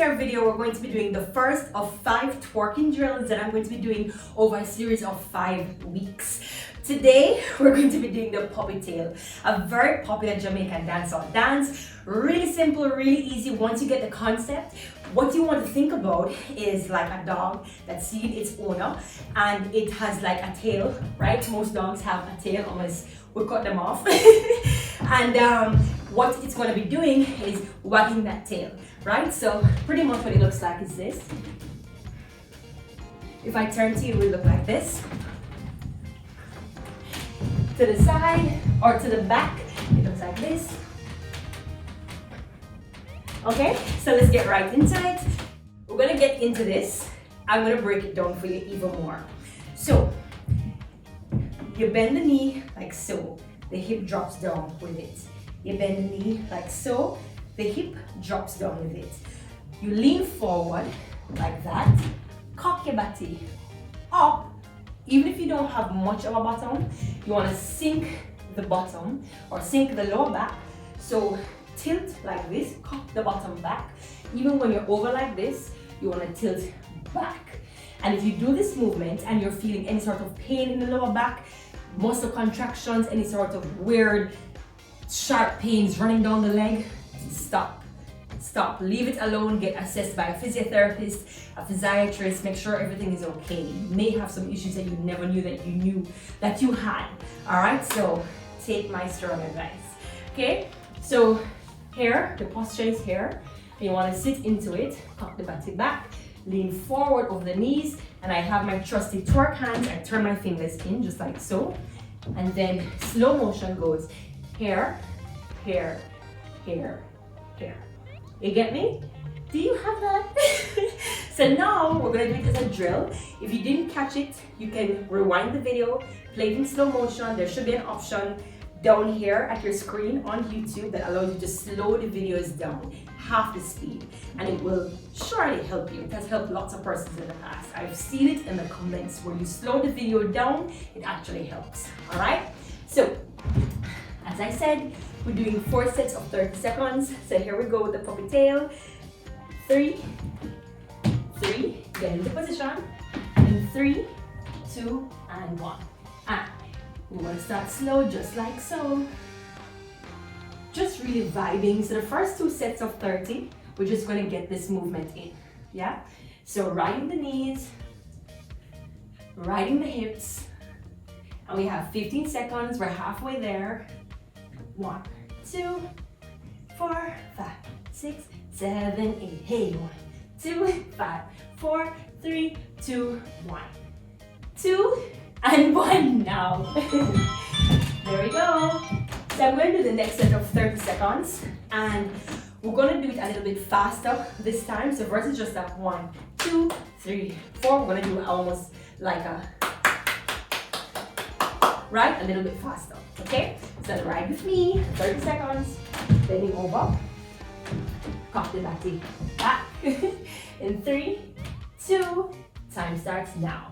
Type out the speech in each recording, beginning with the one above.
here video, we're going to be doing the first of 5 twerking drills that I'm going to be doing over a series of 5 weeks. Today, we're going to be doing the puppy tail, a very popular Jamaican dancehall dance. Really simple, really easy. Once you get the concept, what you want to think about is like a dog that's seen its owner and it has like a tail, right? Most dogs have a tail unless we cut them off. And what it's going to be doing is wagging that tail, right? So pretty much what it looks like is this. If I turn to you, it will look like this. To the side or to the back, it looks like this. Okay, so let's get right into it. We're gonna get into this. I'm gonna break it down for you even more. So, you bend the knee like so. The hip drops down with it. You bend the knee like so. The hip drops down with it. You lean forward like that. Cock your body up. Even if you don't have much of a bottom, you want to sink the bottom or sink the lower back. So tilt like this, cock the bottom back. Even when you're over like this, you want to tilt back. And if you do this movement and you're feeling any sort of pain in the lower back, muscle contractions, any sort of weird sharp pains running down the leg, stop. Stop, leave it alone, get assessed by a physiotherapist, a physiatrist, make sure everything is okay. You may have some issues that you never knew that you had. All right, so take my strong advice. Okay, so here, the posture is here. You want to sit into it, cock the body back, lean forward over the knees, and I have my trusty twerk hands. I turn my fingers in just like so, and then slow motion goes here, here, here, here. You get me? Do you have that? So now we're gonna do it as a drill. If you didn't catch it, you can rewind the video, play it in slow motion. There should be an option down here at your screen on YouTube that allows you to slow the videos down half the speed, and it will surely help you. It has helped lots of persons in the past. I've seen it in the comments where you slow the video down, it actually helps. All right, so as I said, we're doing 4 sets of 30 seconds. So here we go with the puppy tail. 3, 3, get into position. In 3, 2, and 1. And we're gonna start slow, just like so. Just really vibing. So the first 2 sets of 30, we're just gonna get this movement in, yeah? So riding the knees, riding the hips, and we have 15 seconds, we're halfway there. 1, 2, 4, 5, 6, 7, 8. Hey, 1, 2, 5, 4, 3, 2, 1. 2 and 1 now. There we go. So I'm going to do the next set of 30 seconds, and we're going to do it a little bit faster this time. So versus just that 1, 2, 3, 4, we're going to do it almost like a right, a little bit faster. Okay, so ride with me, 30 seconds, bending over, cock the body back. In 3, 2, time starts now.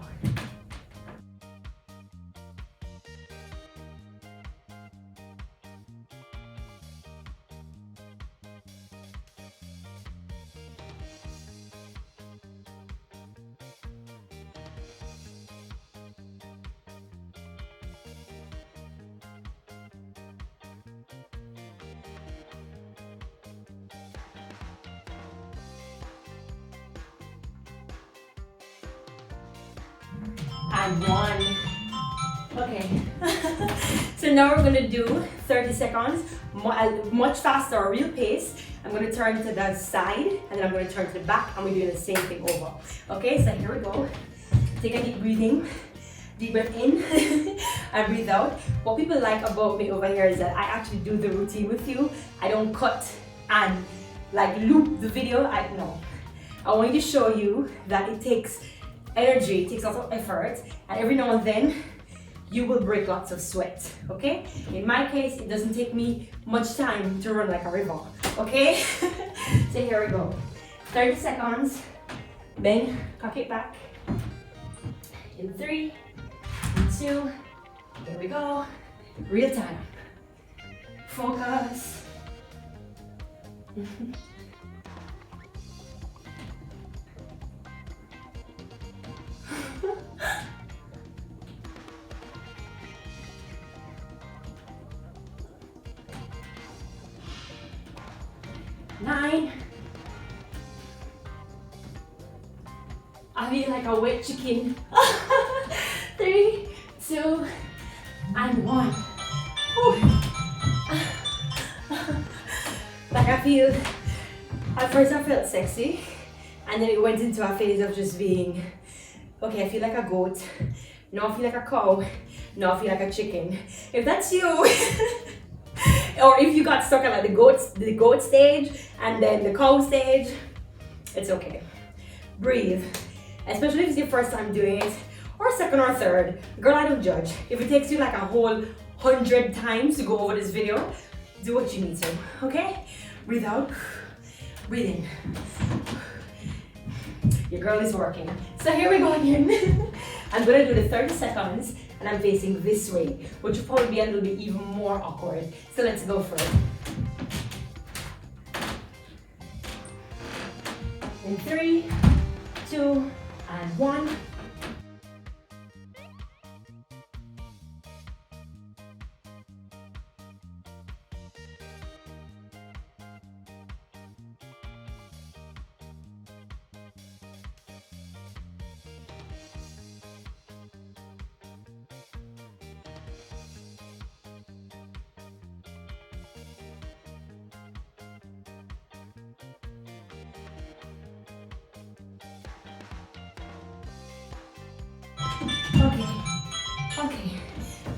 And 1. Okay. So now we're gonna do 30 seconds, much faster, a real pace. I'm gonna turn to the side, and then I'm gonna turn to the back, and we're doing the same thing over. Okay, so here we go. Take a deep breathing. Deep breath in and breathe out. What people like about me over here is that I actually do the routine with you. I don't cut and like loop the video. I want to show you that it takes energy, it takes lots of effort, and every now and then you will break lots of sweat. Okay, in my case it doesn't take me much time to run like a river. Okay. So here we go, 30 seconds, bend, cock it back. In 3, 2, here we go, real time, focus. 9. I feel like a wet chicken. 3, 2, and 1. Like I feel, at first I felt sexy, and then it went into a phase of just being, okay, I feel like a goat. Now I feel like a cow. Now I feel like a chicken. If that's you, or if you got stuck at like the goat stage and then the cow stage, it's okay. Breathe. Especially if it's your first time doing it, or second or third. Girl, I don't judge. If it takes you like a whole 100 times to go over this video, do what you need to, okay? Breathe out, breathe in. Your girl is working. So here we go again. I'm gonna do the 30 seconds and I'm facing this way, which will probably be a little bit even more awkward. So let's go for it. In 3, 2, and 1.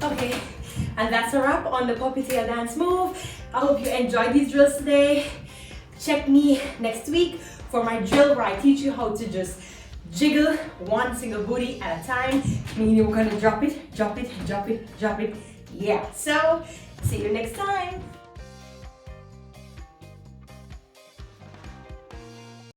Okay, and that's a wrap on the puppy tail dance move. I hope you enjoyed these drills today. Check me next week for my drill where I teach you how to just jiggle one single booty at a time, meaning we're gonna drop it, drop it, drop it, drop it. Yeah, so see you next time.